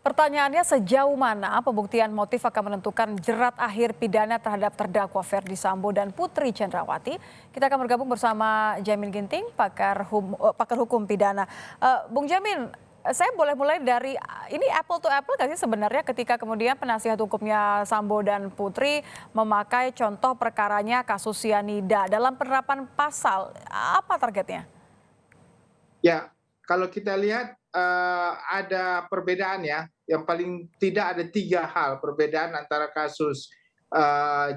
Pertanyaannya sejauh mana pembuktian motif akan menentukan jerat akhir pidana terhadap terdakwa Ferdi Sambo dan Putri Chandrawati? Kita akan bergabung bersama Jamin Ginting, pakar hukum pidana. Bung Jamin, saya boleh mulai dari ini apple to apple nggak sih sebenarnya ketika kemudian penasihat hukumnya Sambo dan Putri memakai contoh perkaranya kasus sianida dalam penerapan pasal, apa targetnya? Ya, kalau kita lihat ada perbedaan ya, yang paling tidak ada 3 hal perbedaan antara kasus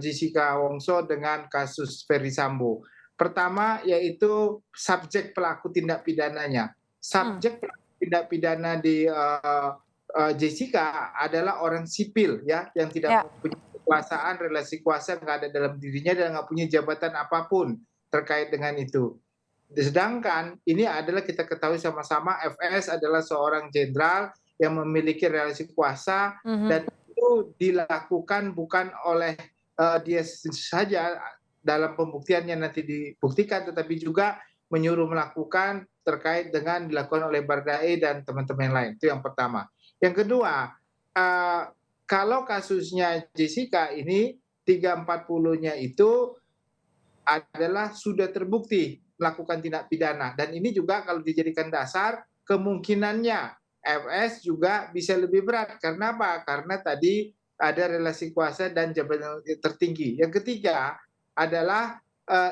Jessica Wongso dengan kasus Ferdy Sambo. Pertama yaitu subjek pelaku tindak pidananya. Hmm, Subjek pelaku tindak pidana di Jessica adalah orang sipil ya, yang tidak ya. mempunyai kekuasaan, relasi kuasa nggak ada dalam dirinya dan nggak punya jabatan apapun terkait dengan itu. Sedangkan ini adalah kita ketahui sama-sama FS adalah seorang jenderal yang memiliki relasi kuasa Mhm. dan itu dilakukan bukan oleh dia saja dalam pembuktiannya nanti dibuktikan, tetapi juga menyuruh melakukan terkait dengan dilakukan oleh Baradae dan teman-teman lain. Itu yang pertama. Yang kedua, eee, kalau kasusnya Jessica ini 340-nya itu adalah sudah terbukti melakukan tindak pidana dan ini juga kalau dijadikan dasar kemungkinannya FS juga bisa lebih berat. Karena apa? Karena tadi ada relasi kuasa dan jabatan tertinggi. Yang ketiga adalah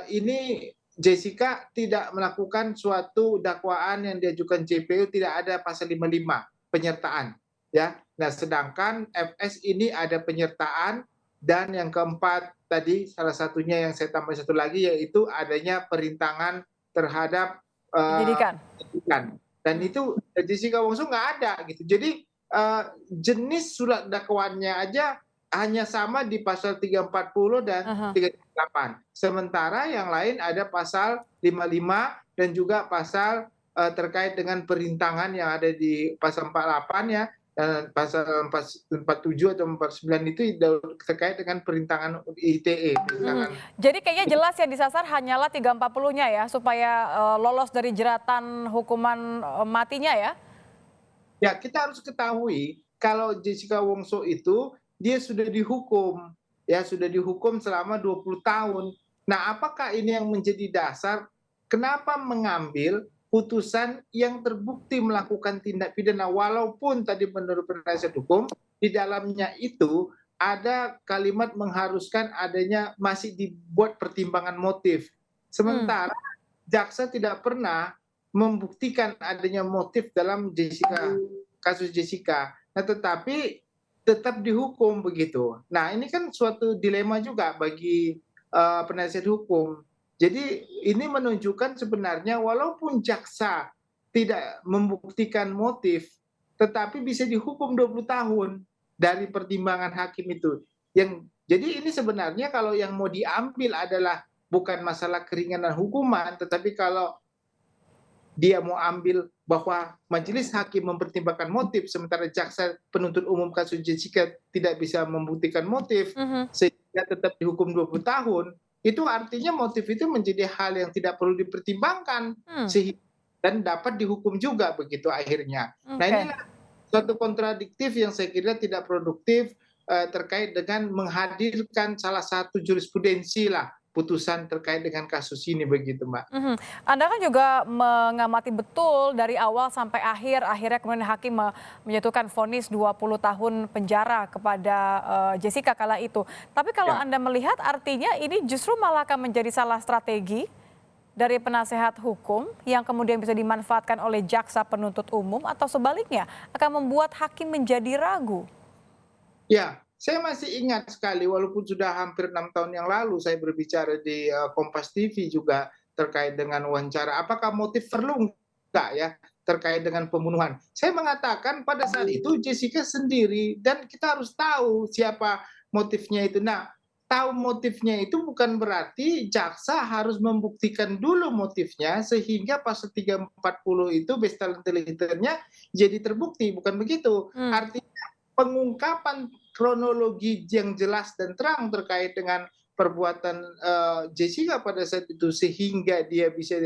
ini Jessica tidak melakukan suatu dakwaan yang diajukan JPU, tidak ada pasal 55 penyertaan ya. Nah, sedangkan FS ini ada penyertaan dan yang keempat tadi salah satunya yang saya tambah satu lagi yaitu adanya perintangan terhadap Penyidikan. penyidikan dan Hmm. itu Jessica Wongso nggak ada gitu. Jadi jenis surat dakwaannya aja hanya sama di pasal 340 dan Aha. 38. Sementara yang lain ada pasal 55 dan juga pasal terkait dengan perintangan yang ada di pasal 48 ya, pasal 47 atau 49 itu terkait dengan perintangan ITE, Mhm. perintangan. Jadi kayaknya jelas yang disasar hanyalah 340-nya ya, supaya, lolos dari jeratan hukuman, matinya ya? Ya, kita harus ketahui kalau Jessica Wongso itu dia sudah dihukum, ya sudah dihukum selama 20 tahun. Nah, apakah ini yang menjadi dasar kenapa mengambil putusan yang terbukti melakukan tindak pidana walaupun tadi menurut penasihat hukum di dalamnya itu ada kalimat mengharuskan adanya masih dibuat pertimbangan motif. Mmm, Sementara jaksa tidak pernah membuktikan adanya motif dalam kasus Jessica. Nah, tetapi tetap dihukum begitu. Nah, ini kan suatu dilema juga bagi penasihat hukum. Jadi ini menunjukkan sebenarnya walaupun jaksa tidak membuktikan motif, tetapi bisa dihukum 20 tahun dari pertimbangan hakim itu. Jadi ini sebenarnya kalau yang mau diambil adalah bukan masalah keringanan hukuman, tetapi kalau dia mau ambil bahwa majelis hakim mempertimbangkan motif, sementara jaksa penuntut umum kasus Jessica tidak bisa membuktikan motif, mhm, sehingga tetap dihukum 20 tahun, itu artinya motif itu menjadi hal yang tidak perlu dipertimbangkan, mmm, dan dapat dihukum juga begitu akhirnya. Nah, oke. inilah suatu kontradiktif yang saya kira tidak produktif terkait dengan menghadirkan salah satu jurisprudensi lah putusan terkait dengan kasus ini begitu, Mbak. Mhm. Anda kan juga mengamati betul dari awal sampai akhir, akhirnya kemudian hakim menjatuhkan vonis 20 tahun penjara kepada, Jessica kala itu. Tapi kalau Ya. Anda melihat artinya ini justru malah akan menjadi salah strategi dari penasehat hukum yang kemudian bisa dimanfaatkan oleh jaksa penuntut umum atau sebaliknya akan membuat hakim menjadi ragu? Ya, saya masih ingat sekali walaupun sudah hampir 6 tahun yang lalu saya berbicara di Kompas TV juga terkait dengan wawancara, apakah motif perlu enggak ya terkait dengan pembunuhan. Saya mengatakan pada saat itu Jessica sendiri dan kita harus tahu siapa motifnya itu. Nah, tahu motifnya itu bukan berarti jaksa harus membuktikan dulu motifnya sehingga pasal 340 itu bestial intelligence-nya jadi terbukti, bukan begitu. Mmm, Artinya pengungkapan kronologi yang jelas dan terang terkait dengan perbuatan Jessica pada saat itu sehingga dia bisa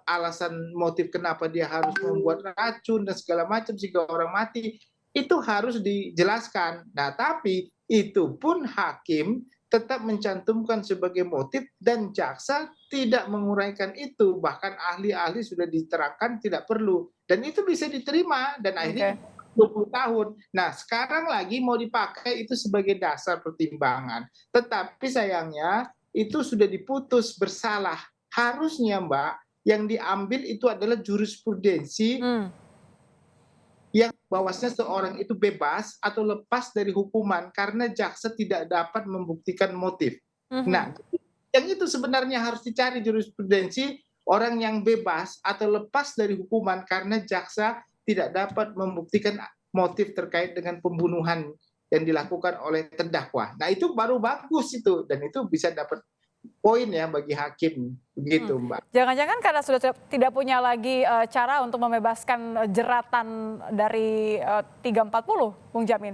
alasan motif kenapa dia harus membuat racun dan segala macam sehingga orang mati itu harus dijelaskan. Nah, tapi itu pun hakim tetap mencantumkan sebagai motif dan jaksa tidak menguraikan itu. Bahkan ahli-ahli sudah diterangkan tidak perlu. Dan itu bisa diterima dan akhirnya Oke. 20 tahun. Nah, sekarang lagi mau dipakai itu sebagai dasar pertimbangan. Tetapi sayangnya itu sudah diputus bersalah. Harusnya, Mbak, yang diambil itu adalah jurisprudensi Hmm. yang bahwasanya seorang itu bebas atau lepas dari hukuman karena jaksa tidak dapat membuktikan motif. Mhm. Nah, yang itu sebenarnya harus dicari jurisprudensi orang yang bebas atau lepas dari hukuman karena jaksa tidak dapat membuktikan motif terkait dengan pembunuhan yang dilakukan oleh terdakwa. Nah, itu baru bagus itu dan itu bisa dapat poin ya bagi hakim Hmm. begitu, Mbak. Jangan-jangan karena sudah tidak punya lagi cara untuk membebaskan jeratan dari 340, Bung Jamin?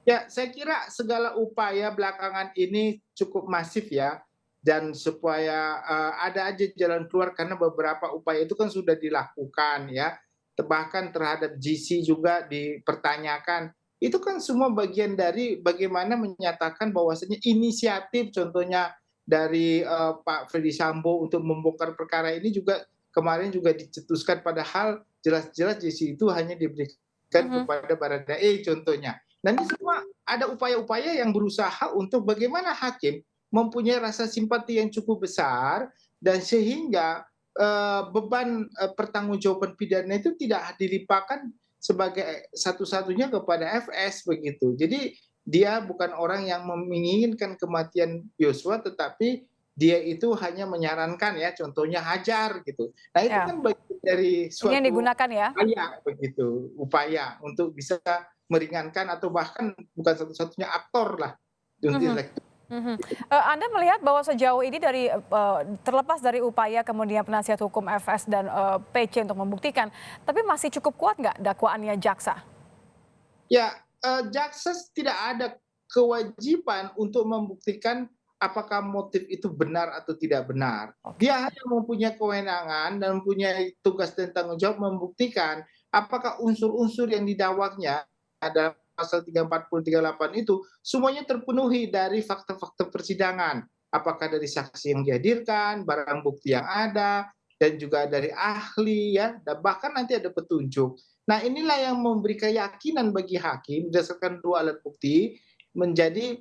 Ya, saya kira segala upaya belakangan ini cukup masif ya, dan supaya ada aja jalan keluar karena beberapa upaya itu kan sudah dilakukan ya, bahkan terhadap GC juga dipertanyakan. Itu kan semua bagian dari bagaimana menyatakan bahwasanya inisiatif contohnya dari Pak Ferdy Sambo untuk membongkar perkara ini juga kemarin juga dicetuskan padahal jelas-jelas GC itu hanya diberikan Mhm. kepada Baradae contohnya. Dan ini semua ada upaya-upaya yang berusaha untuk bagaimana hakim mempunyai rasa simpati yang cukup besar dan sehingga beban pertanggungjawaban pidana itu tidak dilimpahkan sebagai satu-satunya kepada FS begitu. Jadi dia bukan orang yang menginginkan kematian Yosua, tetapi dia itu hanya menyarankan ya, contohnya hajar gitu. Nah itu Ya, kan bagian dari ini yang suatu digunakan ya? upaya begitu, upaya untuk bisa meringankan atau bahkan bukan satu-satunya aktor lah untuk Mhm. intelektual. Mhm. Anda melihat bahwa sejauh ini dari terlepas dari upaya kemudian penasihat hukum FS dan PC untuk membuktikan, tapi masih cukup kuat nggak dakwaannya jaksa? Ya, jaksa tidak ada kewajiban untuk membuktikan apakah motif itu benar atau tidak benar. Oke. Dia hanya mempunyai kewenangan dan mempunyai tugas dan tanggung jawab membuktikan apakah unsur-unsur yang didakwanya ada pasal 340, 38 itu semuanya terpenuhi dari fakta-fakta persidangan. Apakah dari saksi yang dihadirkan, barang bukti yang ada, dan juga dari ahli ya, dan bahkan nanti ada petunjuk. Nah, inilah yang memberi keyakinan bagi hakim berdasarkan dua alat bukti menjadi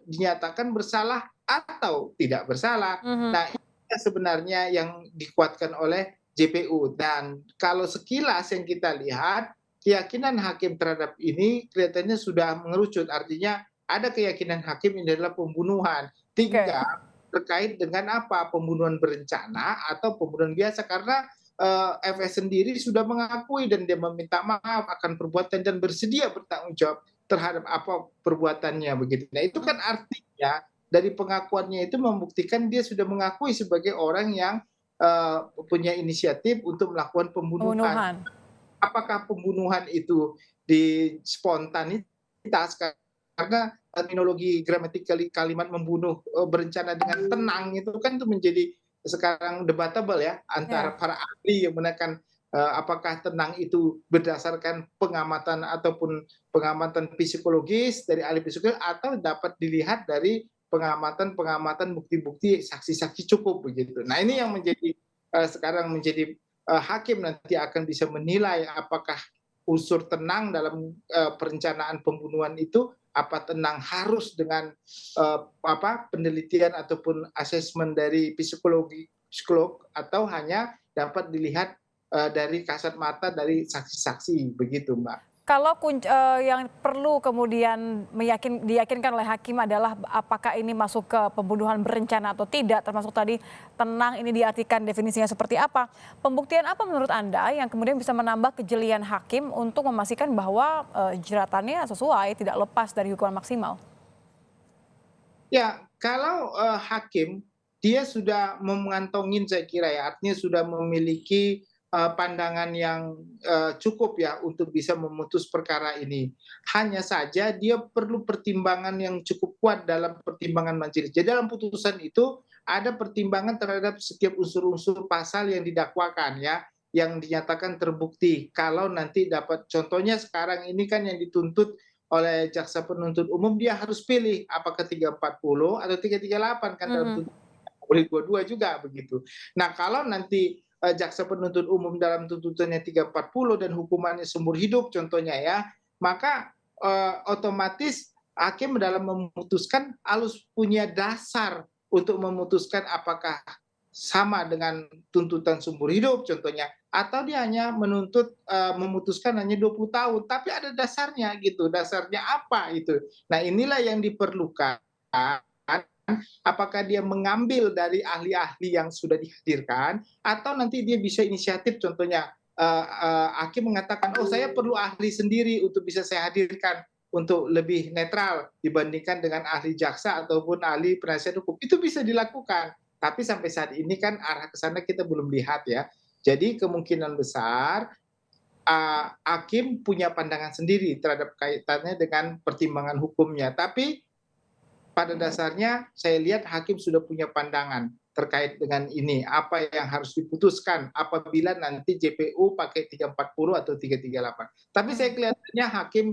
dinyatakan bersalah atau tidak bersalah. Mhm. Nah, ini sebenarnya yang dikuatkan oleh JPU. Dan kalau sekilas yang kita lihat, keyakinan hakim terhadap ini kelihatannya sudah mengerucut. Artinya ada keyakinan hakim ini adalah pembunuhan. Oke. Tinggal terkait dengan apa? Pembunuhan berencana atau pembunuhan biasa. Karena FS sendiri sudah mengakui dan dia meminta maaf akan perbuatan dan bersedia bertanggung jawab terhadap apa perbuatannya begitu. Nah itu Mhm. kan artinya dari pengakuannya itu membuktikan dia sudah mengakui sebagai orang yang punya inisiatif untuk melakukan pembunuhan. Pembunuhan. Apakah pembunuhan itu di spontanitas karena terminologi gramatikal kalimat membunuh berencana dengan tenang itu kan itu menjadi sekarang debatable ya antara Ya. para ahli yang menekan apakah tenang itu berdasarkan pengamatan ataupun pengamatan psikologis dari ahli psikologis atau dapat dilihat dari pengamatan-pengamatan bukti-bukti saksi-saksi cukup begitu. Nah ini yang menjadi sekarang menjadi hakim nanti akan bisa menilai apakah unsur tenang dalam perencanaan pembunuhan itu apa tenang harus dengan penelitian ataupun asesmen dari psikolog atau hanya dapat dilihat dari kasat mata dari saksi-saksi begitu, Mbak. Kalau yang perlu kemudian diyakinkan oleh hakim adalah apakah ini masuk ke pembunuhan berencana atau tidak, termasuk tadi tenang ini diartikan definisinya seperti apa. Pembuktian apa menurut Anda yang kemudian bisa menambah kejelian hakim untuk memastikan bahwa jeratannya sesuai, tidak lepas dari hukuman maksimal? Ya, kalau hakim dia sudah memantongin saya kira ya, artinya sudah memiliki pandangan yang cukup ya untuk bisa memutus perkara ini. Hanya saja dia perlu pertimbangan yang cukup kuat dalam pertimbangan majelis. Jadi dalam putusan itu ada pertimbangan terhadap setiap unsur-unsur pasal yang didakwakan ya. yang dinyatakan terbukti. Kalau nanti dapat contohnya sekarang ini kan yang dituntut oleh jaksa penuntut umum dia harus pilih apakah 340 atau 338 kan dalam Mhm. tuntutan boleh dua-dua juga begitu. Nah, kalau nanti jaksa penuntut umum dalam tuntutannya 340 dan hukumannya seumur hidup contohnya ya, maka otomatis hakim dalam memutuskan harus punya dasar untuk memutuskan apakah sama dengan tuntutan seumur hidup contohnya, atau dia hanya menuntut memutuskan hanya 20 tahun, tapi ada dasarnya gitu, dasarnya apa itu. Nah, inilah yang diperlukan, apakah dia mengambil dari ahli-ahli yang sudah dihadirkan atau nanti dia bisa inisiatif contohnya, hakim mengatakan, "Oh, saya perlu ahli sendiri untuk bisa saya hadirkan untuk lebih netral dibandingkan dengan ahli jaksa ataupun ahli penasihat hukum." Itu bisa dilakukan, tapi sampai saat ini kan arah ke sana kita belum lihat ya. Jadi kemungkinan besar, hakim punya pandangan sendiri terhadap kaitannya dengan pertimbangan hukumnya, tapi pada dasarnya saya lihat hakim sudah punya pandangan terkait dengan ini, apa yang harus diputuskan apabila nanti JPU pakai 340 atau 338. Tapi saya Mmm. kelihatannya hakim,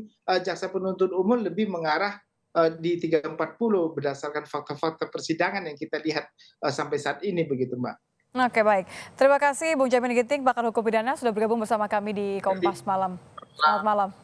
jaksa penuntut umum lebih mengarah, di 340 berdasarkan fakta-fakta persidangan yang kita lihat, sampai saat ini begitu, Mbak. Oke, baik. Terima kasih Bung Jamin Ginting, pakar hukum pidana sudah bergabung bersama kami di Terima Kompas kasih. Malam. Selamat malam.